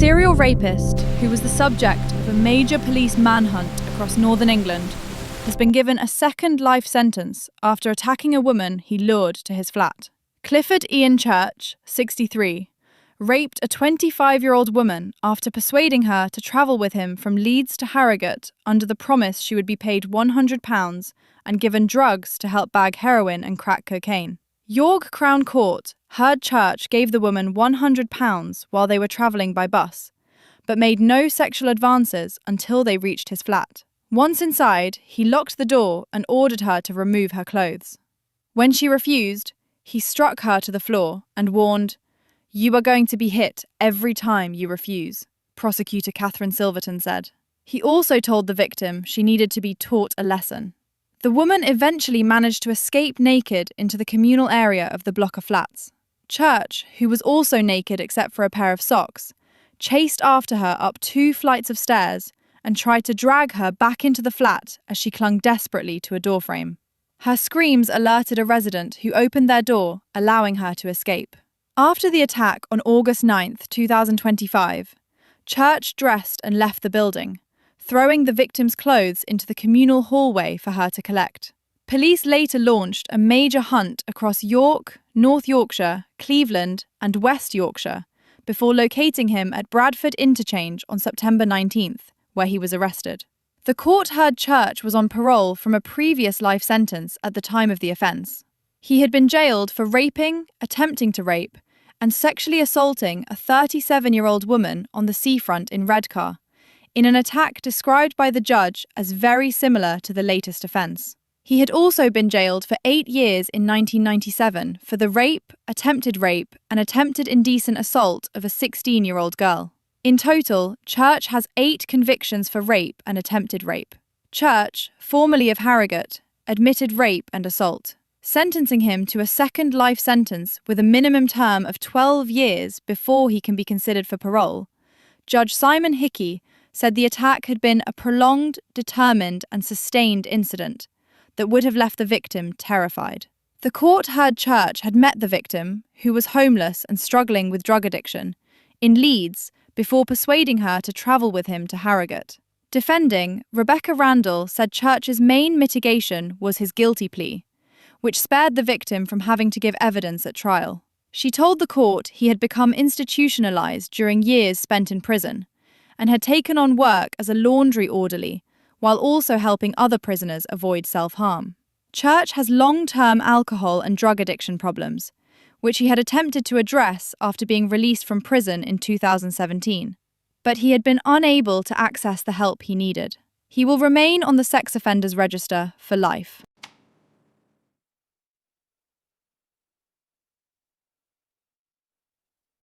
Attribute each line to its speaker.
Speaker 1: serial rapist, who was the subject of a major police manhunt across northern England, has been given a second life sentence after attacking a woman he lured to his flat. Clifford Ian Church, 63, raped a 25-year-old woman after persuading her to travel with him from Leeds to Harrogate under the promise she would be paid £100 and given drugs to help bag heroin and crack cocaine. York Crown Court heard Church gave the woman £100 while they were travelling by bus, but made no sexual advances until they reached his flat. Once inside, he locked the door and ordered her to remove her clothes. When she refused, he struck her to the floor and warned, "You are going to be hit every time you refuse," prosecutor Catherine Silverton said. He also told the victim she needed to be taught a lesson. The woman eventually managed to escape naked into the communal area of the block of flats. Church, who was also naked except for a pair of socks, chased after her up 2 flights of stairs and tried to drag her back into the flat as she clung desperately to a doorframe. Her screams alerted a resident who opened their door, allowing her to escape. After the attack on August 9, 2025, Church dressed and left the building, throwing the victim's clothes into the communal hallway for her to collect. Police later launched a major hunt across York, North Yorkshire, Cleveland, and West Yorkshire before locating him at Bradford Interchange on September 19th, where he was arrested. The court heard Church was on parole from a previous life sentence at the time of the offence. He had been jailed for raping, attempting to rape, and sexually assaulting a 37-year-old woman on the seafront in Redcar, in an attack described by the judge as very similar to the latest offence. He had also been jailed for 8 years in 1997 for the rape, attempted rape, and attempted indecent assault of a 16-year-old girl. In total, Church has 8 convictions for rape and attempted rape. Church, formerly of Harrogate, admitted rape and assault, sentencing him to a second life sentence with a minimum term of 12 years before he can be considered for parole. Judge Simon Hickey said the attack had been a prolonged, determined, and sustained incident that would have left the victim terrified. The court heard Church had met the victim, who was homeless and struggling with drug addiction, in Leeds before persuading her to travel with him to Harrogate. Defending, Rebecca Randall said Church's main mitigation was his guilty plea, which spared the victim from having to give evidence at trial. She told the court he had become institutionalized during years spent in prison and had taken on work as a laundry orderly while also helping other prisoners avoid self-harm. Church has long-term alcohol and drug addiction problems, which he had attempted to address after being released from prison in 2017. But he had been unable to access the help he needed. He will remain on the sex offenders register for life.